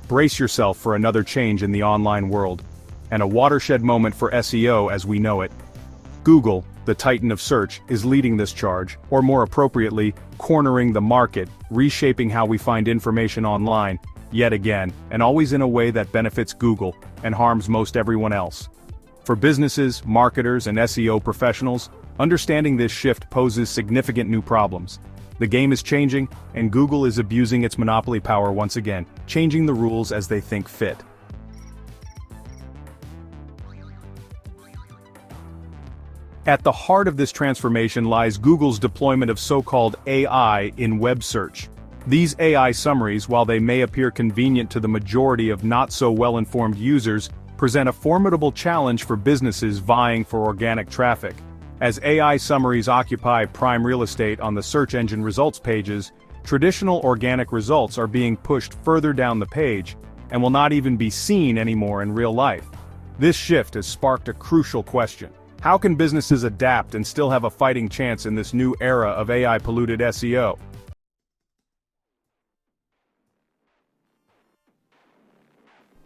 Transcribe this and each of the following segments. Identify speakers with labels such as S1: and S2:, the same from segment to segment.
S1: Brace yourself for another change in the online world, and a watershed moment for SEO as we know it. Google, the titan of search, is leading this charge, or more appropriately, cornering the market, reshaping how we find information online, yet again, and always in a way that benefits Google and harms most everyone else. For businesses, marketers, and SEO professionals, understanding this shift poses significant new problems. The game is changing, and Google is abusing its monopoly power once again, changing the rules as they think fit. At the heart of this transformation lies Google's deployment of so-called AI in web search. These AI summaries, while they may appear convenient to the majority of not-so-well-informed users, present a formidable challenge for businesses vying for organic traffic. As AI summaries occupy prime real estate on the search engine results pages, traditional organic results are being pushed further down the page, and will not even be seen anymore in real life. This shift has sparked a crucial question. How can businesses adapt and still have a fighting chance in this new era of AI-polluted SEO?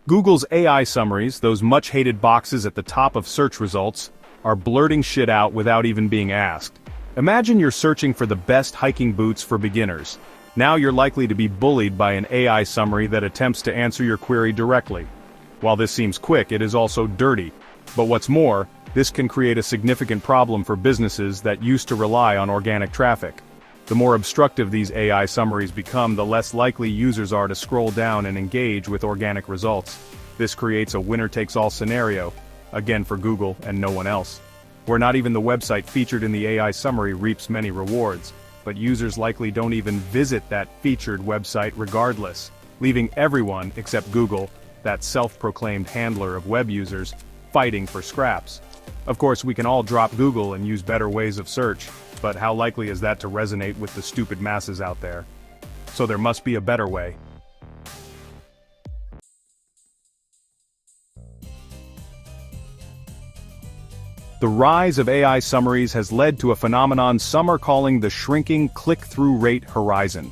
S1: Google's AI summaries, those much-hated boxes at the top of search results, are blurting shit out without even being asked. Imagine you're searching for the best hiking boots for beginners. Now you're likely to be bullied by an AI summary that attempts to answer your query directly. While this seems quick, it is also dirty. But what's more, this can create a significant problem for businesses that used to rely on organic traffic. The more obstructive these AI summaries become, the less likely users are to scroll down and engage with organic results. This creates a winner-takes-all scenario, again for Google and no one else, where not even the website featured in the AI summary reaps many rewards, but users likely don't even visit that featured website regardless, leaving everyone except Google, that self-proclaimed handler of web users, fighting for scraps. Of course, we can all drop Google and use better ways of search, but how likely is that to resonate with the stupid masses out there? So there must be a better way. The rise of AI summaries has led to a phenomenon some are calling the shrinking click-through rate horizon.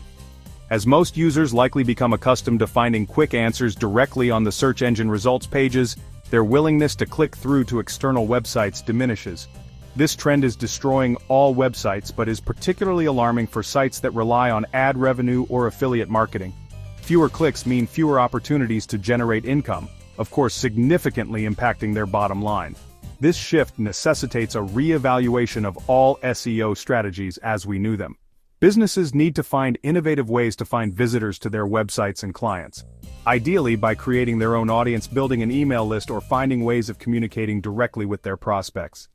S1: As most users likely become accustomed to finding quick answers directly on the search engine results pages, their willingness to click through to external websites diminishes. This trend is destroying all websites but is particularly alarming for sites that rely on ad revenue or affiliate marketing. Fewer clicks mean fewer opportunities to generate income, of course significantly impacting their bottom line. This shift necessitates a re-evaluation of all SEO strategies as we knew them. Businesses need to find innovative ways to find visitors to their websites and clients. Ideally by creating their own audience, building an email list, or finding ways of communicating directly with their prospects.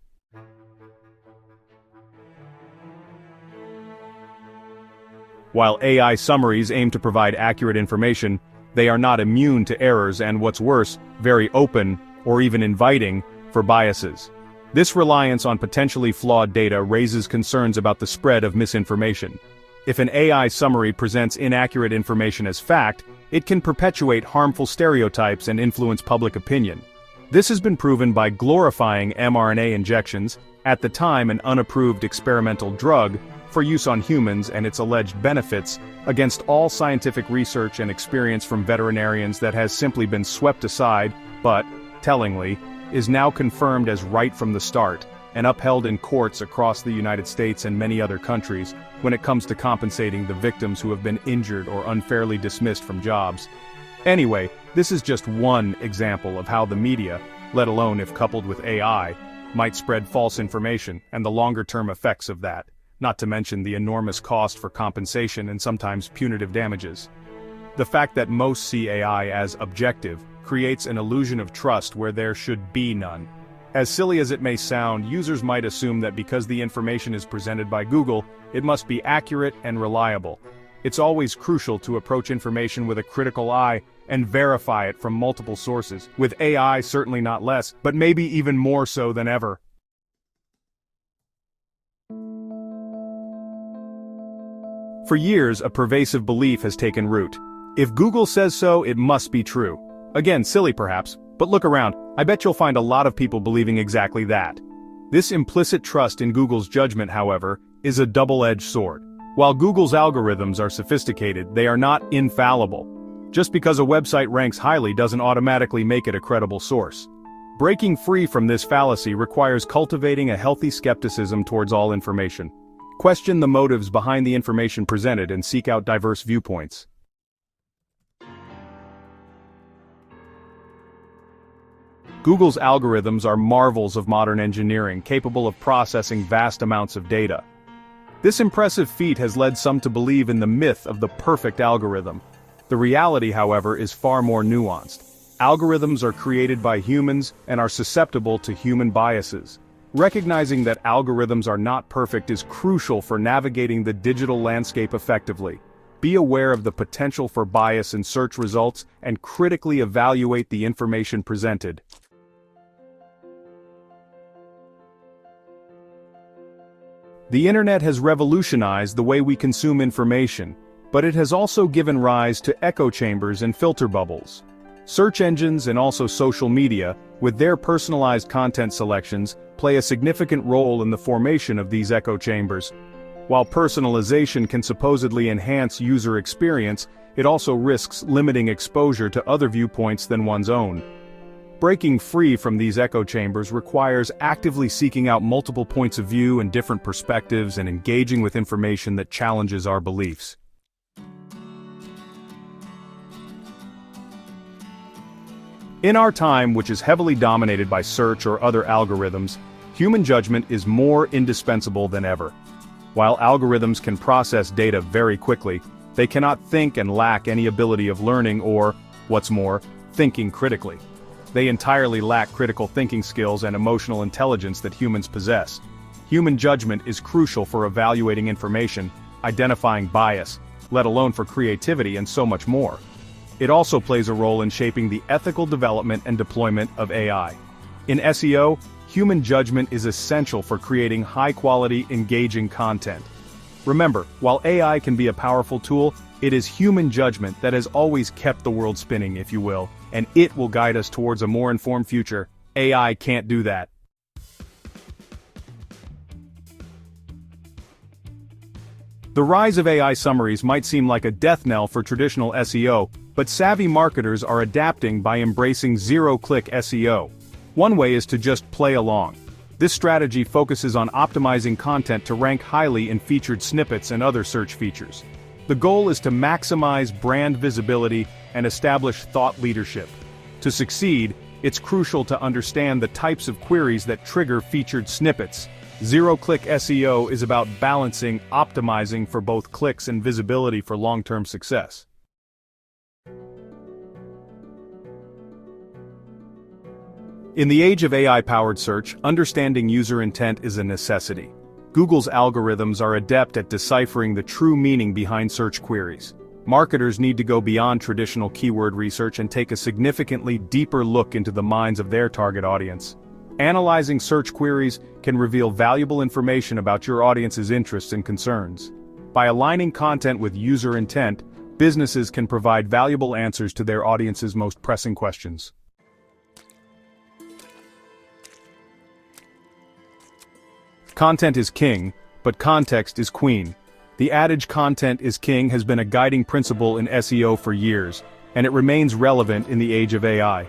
S1: While AI summaries aim to provide accurate information, they are not immune to errors and, what's worse, very open, or even inviting, for biases. This reliance on potentially flawed data raises concerns about the spread of misinformation. If an AI summary presents inaccurate information as fact, it can perpetuate harmful stereotypes and influence public opinion. This has been proven by glorifying mRNA injections, at the time an unapproved experimental drug, for use on humans and its alleged benefits, against all scientific research and experience from veterinarians that has simply been swept aside, but, tellingly, is now confirmed as right from the start, and upheld in courts across the United States and many other countries, when it comes to compensating the victims who have been injured or unfairly dismissed from jobs. Anyway, this is just one example of how the media, let alone if coupled with AI, might spread false information and the longer-term effects of that, not to mention the enormous cost for compensation and sometimes punitive damages. The fact that most see AI as objective creates an illusion of trust where there should be none. As silly as it may sound, users might assume that because the information is presented by Google, it must be accurate and reliable. It's always crucial to approach information with a critical eye and verify it from multiple sources, with AI certainly not less, but maybe even more so than ever. For years, a pervasive belief has taken root. If Google says so, it must be true. Again, silly perhaps, but look around, I bet you'll find a lot of people believing exactly that. This implicit trust in Google's judgment, however, is a double-edged sword. While Google's algorithms are sophisticated, they are not infallible. Just because a website ranks highly doesn't automatically make it a credible source. Breaking free from this fallacy requires cultivating a healthy skepticism towards all information. Question the motives behind the information presented and seek out diverse viewpoints. Google's algorithms are marvels of modern engineering, capable of processing vast amounts of data. This impressive feat has led some to believe in the myth of the perfect algorithm. The reality, however, is far more nuanced. Algorithms are created by humans and are susceptible to human biases. Recognizing that algorithms are not perfect is crucial for navigating the digital landscape effectively. Be aware of the potential for bias in search results and critically evaluate the information presented. The internet has revolutionized the way we consume information, but it has also given rise to echo chambers and filter bubbles. Search engines and also social media, with their personalized content selections, play a significant role in the formation of these echo chambers. While personalization can supposedly enhance user experience, it also risks limiting exposure to other viewpoints than one's own. Breaking free from these echo chambers requires actively seeking out multiple points of view and different perspectives and engaging with information that challenges our beliefs. In our time, which is heavily dominated by search or other algorithms, human judgment is more indispensable than ever. While algorithms can process data very quickly, they cannot think and lack any ability of learning or, what's more, thinking critically. They entirely lack critical thinking skills and emotional intelligence that humans possess. Human judgment is crucial for evaluating information, identifying bias, let alone for creativity and so much more. It also plays a role in shaping the ethical development and deployment of AI. In SEO, human judgment is essential for creating high-quality, engaging content. Remember, while AI can be a powerful tool, it is human judgment that has always kept the world spinning, if you will, and it will guide us towards a more informed future. AI can't do that. The rise of AI summaries might seem like a death knell for traditional SEO, but savvy marketers are adapting by embracing zero-click SEO. One way is to just play along. This strategy focuses on optimizing content to rank highly in featured snippets and other search features. The goal is to maximize brand visibility and establish thought leadership. To succeed, it's crucial to understand the types of queries that trigger featured snippets. Zero-click SEO is about balancing, optimizing for both clicks and visibility for long-term success. In the age of AI-powered search, understanding user intent is a necessity. Google's algorithms are adept at deciphering the true meaning behind search queries. Marketers need to go beyond traditional keyword research and take a significantly deeper look into the minds of their target audience. Analyzing search queries can reveal valuable information about your audience's interests and concerns. By aligning content with user intent, businesses can provide valuable answers to their audience's most pressing questions. Content is king, but context is queen. The adage "content is king" has been a guiding principle in SEO for years, and it remains relevant in the age of AI.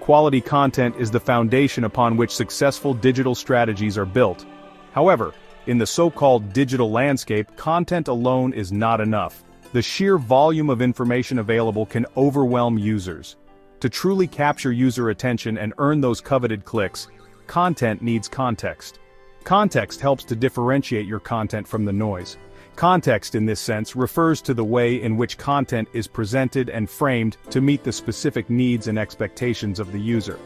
S1: Quality content is the foundation upon which successful digital strategies are built. However, in the so-called digital landscape, content alone is not enough. The sheer volume of information available can overwhelm users. To truly capture user attention and earn those coveted clicks, content needs context. Context helps to differentiate your content from the noise. Context in this sense refers to the way in which content is presented and framed to meet the specific needs and expectations of the user.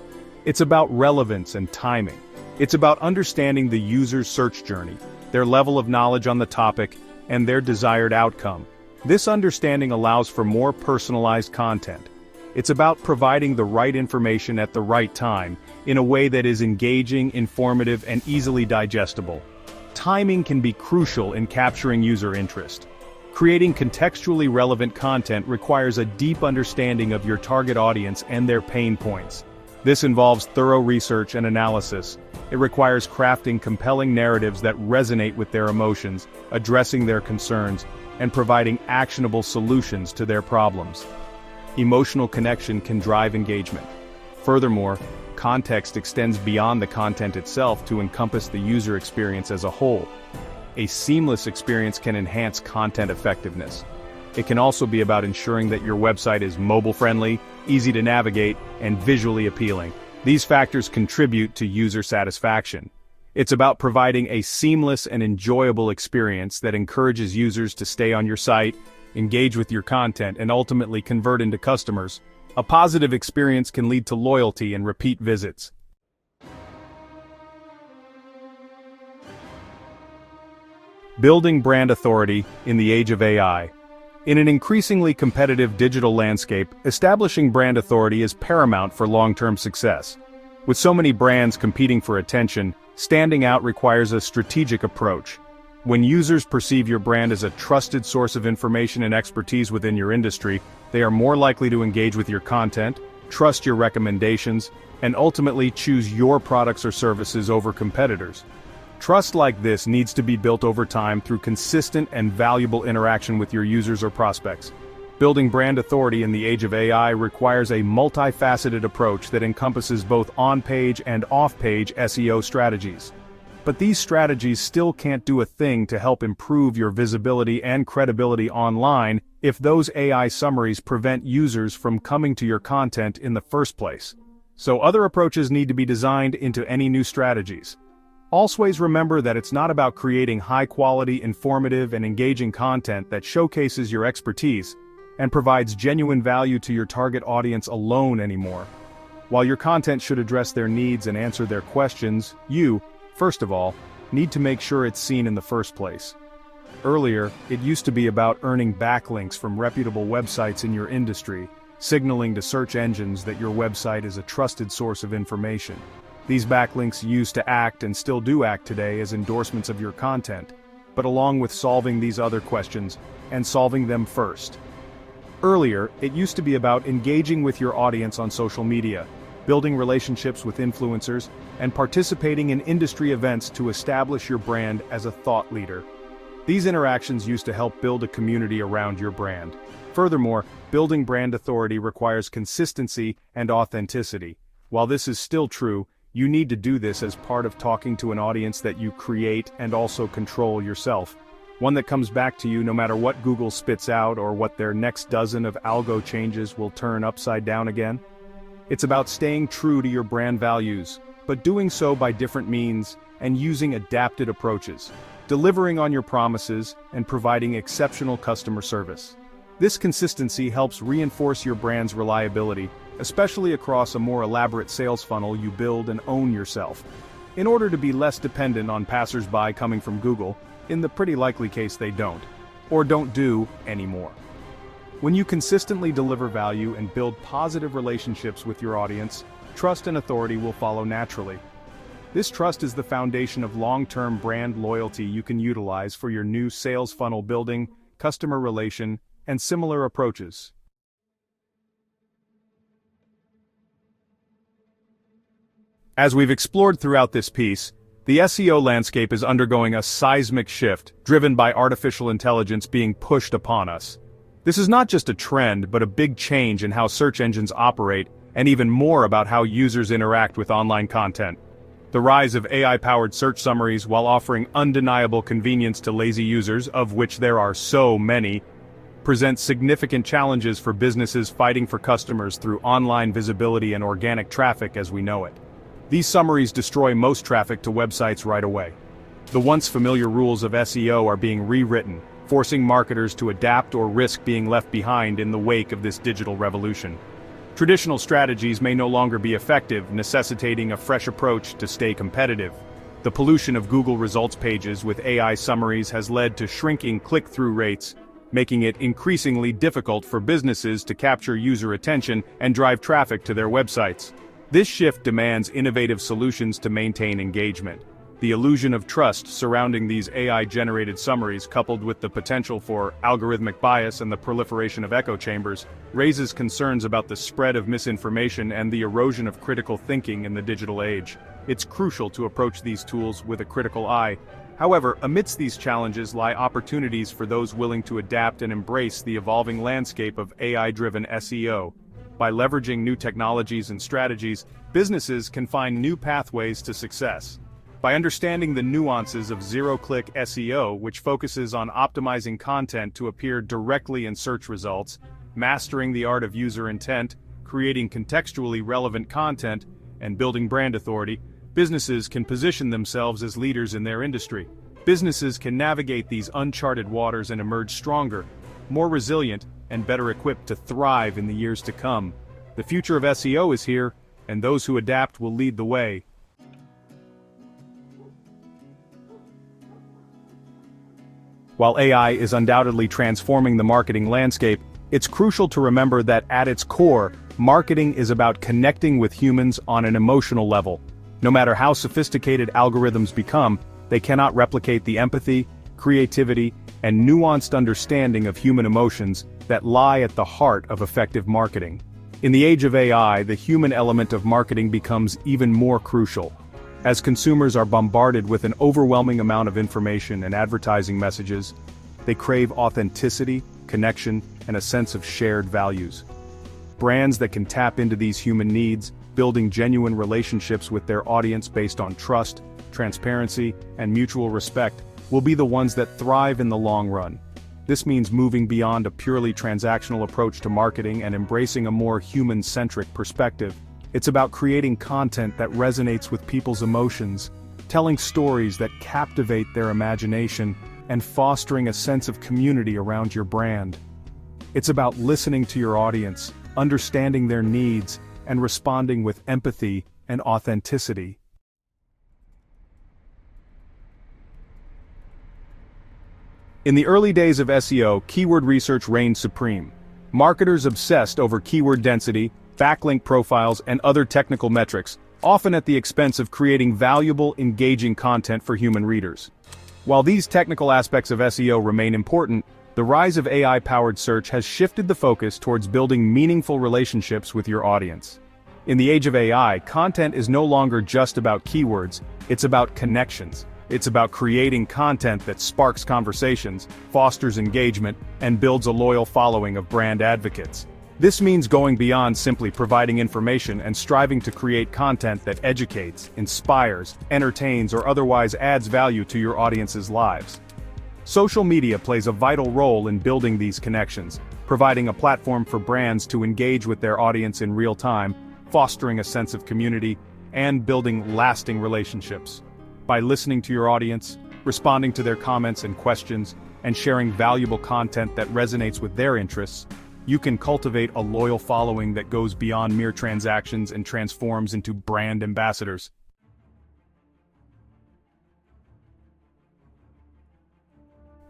S1: It's about relevance and timing. It's about understanding the user's search journey, their level of knowledge on the topic, and their desired outcome. This understanding allows for more personalized content. It's about providing the right information at the right time, in a way that is engaging, informative, and easily digestible. Timing can be crucial in capturing user interest. Creating contextually relevant content requires a deep understanding of your target audience and their pain points. This involves thorough research and analysis. It requires crafting compelling narratives that resonate with their emotions, addressing their concerns, and providing actionable solutions to their problems. Emotional connection can drive engagement. Furthermore, context extends beyond the content itself to encompass the user experience as a whole. A seamless experience can enhance content effectiveness. It can also be about ensuring that your website is mobile-friendly, easy to navigate, and visually appealing. These factors contribute to user satisfaction. It's about providing a seamless and enjoyable experience that encourages users to stay on your site, engage with your content, and ultimately convert into customers. A positive experience can lead to loyalty and repeat visits. Building brand authority in the age of AI. In an increasingly competitive digital landscape, establishing brand authority is paramount for long-term success. With so many brands competing for attention, standing out requires a strategic approach. When users perceive your brand as a trusted source of information and expertise within your industry, they are more likely to engage with your content, trust your recommendations, and ultimately choose your products or services over competitors. Trust like this needs to be built over time through consistent and valuable interaction with your users or prospects. Building brand authority in the age of AI requires a multifaceted approach that encompasses both on-page and off-page SEO strategies. But these strategies still can't do a thing to help improve your visibility and credibility online if those AI summaries prevent users from coming to your content in the first place. So other approaches need to be designed into any new strategies. Always remember that it's not about creating high-quality, informative, and engaging content that showcases your expertise and provides genuine value to your target audience alone anymore. While your content should address their needs and answer their questions, you, first of all, need to make sure it's seen in the first place. Earlier, it used to be about earning backlinks from reputable websites in your industry, signaling to search engines that your website is a trusted source of information. These backlinks used to act and still do act today as endorsements of your content, but along with solving these other questions, and solving them first. Earlier, it used to be about engaging with your audience on social media, building relationships with influencers, and participating in industry events to establish your brand as a thought leader. These interactions used to help build a community around your brand. Furthermore, building brand authority requires consistency and authenticity. While this is still true, you need to do this as part of talking to an audience that you create and also control yourself. One that comes back to you no matter what Google spits out or what their next dozen of algo changes will turn upside down again. It's about staying true to your brand values, but doing so by different means and using adapted approaches, delivering on your promises and providing exceptional customer service. This consistency helps reinforce your brand's reliability, especially across a more elaborate sales funnel you build and own yourself. In order to be less dependent on passers-by coming from Google, in the pretty likely case they don't, or don't do anymore. When you consistently deliver value and build positive relationships with your audience, trust and authority will follow naturally. This trust is the foundation of long-term brand loyalty you can utilize for your new sales funnel building, customer relation, and similar approaches. As we've explored throughout this piece, the SEO landscape is undergoing a seismic shift, driven by artificial intelligence being pushed upon us. This is not just a trend, but a big change in how search engines operate, and even more about how users interact with online content. The rise of AI-powered search summaries, while offering undeniable convenience to lazy users, of which there are so many, presents significant challenges for businesses fighting for customers through online visibility and organic traffic as we know it. These summaries destroy most traffic to websites right away. The once familiar rules of SEO are being rewritten, forcing marketers to adapt or risk being left behind in the wake of this digital revolution. Traditional strategies may no longer be effective, necessitating a fresh approach to stay competitive. The pollution of Google results pages with AI summaries has led to shrinking click-through rates, making it increasingly difficult for businesses to capture user attention and drive traffic to their websites. This shift demands innovative solutions to maintain engagement. The illusion of trust surrounding these AI-generated summaries, coupled with the potential for algorithmic bias and the proliferation of echo chambers, raises concerns about the spread of misinformation and the erosion of critical thinking in the digital age. It's crucial to approach these tools with a critical eye. However, amidst these challenges lie opportunities for those willing to adapt and embrace the evolving landscape of AI-driven SEO. By leveraging new technologies and strategies, businesses can find new pathways to success. By understanding the nuances of zero-click SEO, which focuses on optimizing content to appear directly in search results, mastering the art of user intent, creating contextually relevant content, and building brand authority, businesses can position themselves as leaders in their industry. Businesses can navigate these uncharted waters and emerge stronger, more resilient, and better equipped to thrive in the years to come. The future of SEO is here, and those who adapt will lead the way. While AI is undoubtedly transforming the marketing landscape, it's crucial to remember that at its core, marketing is about connecting with humans on an emotional level. No matter how sophisticated algorithms become, they cannot replicate the empathy, creativity, and nuanced understanding of human emotions that lie at the heart of effective marketing. In the age of AI, the human element of marketing becomes even more crucial. As consumers are bombarded with an overwhelming amount of information and advertising messages, they crave authenticity, connection, and a sense of shared values. Brands that can tap into these human needs, building genuine relationships with their audience based on trust, transparency, and mutual respect, will be the ones that thrive in the long run. This means moving beyond a purely transactional approach to marketing and embracing a more human-centric perspective. It's about creating content that resonates with people's emotions, telling stories that captivate their imagination, and fostering a sense of community around your brand. It's about listening to your audience, understanding their needs, and responding with empathy and authenticity. In the early days of SEO, keyword research reigned supreme. Marketers obsessed over keyword density, backlink profiles, and other technical metrics, often at the expense of creating valuable, engaging content for human readers. While these technical aspects of SEO remain important, the rise of AI-powered search has shifted the focus towards building meaningful relationships with your audience. In the age of AI, content is no longer just about keywords, it's about connections. It's about creating content that sparks conversations, fosters engagement, and builds a loyal following of brand advocates. This means going beyond simply providing information and striving to create content that educates, inspires, entertains, or otherwise adds value to your audience's lives. Social media plays a vital role in building these connections, providing a platform for brands to engage with their audience in real time, fostering a sense of community, and building lasting relationships. By listening to your audience, responding to their comments and questions, and sharing valuable content that resonates with their interests, you can cultivate a loyal following that goes beyond mere transactions and transforms into brand ambassadors.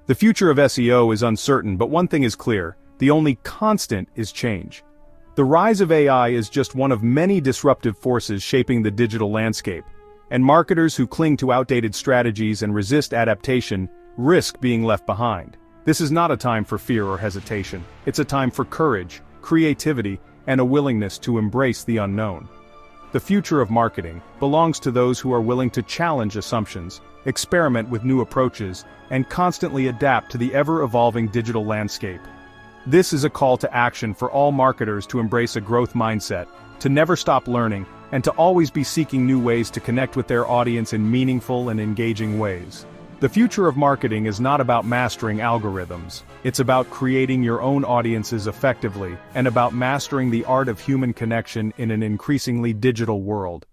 S1: The future of SEO is uncertain, but one thing is clear: the only constant is change. The rise of AI is just one of many disruptive forces shaping the digital landscape, and marketers who cling to outdated strategies and resist adaptation risk being left behind. This is not a time for fear or hesitation. It's a time for courage, creativity, and a willingness to embrace the unknown. The future of marketing belongs to those who are willing to challenge assumptions, experiment with new approaches, and constantly adapt to the ever-evolving digital landscape. This is a call to action for all marketers to embrace a growth mindset, to never stop learning, and to always be seeking new ways to connect with their audience in meaningful and engaging ways. The future of marketing is not about mastering algorithms. It's about creating your own audiences effectively, and about mastering the art of human connection in an increasingly digital world.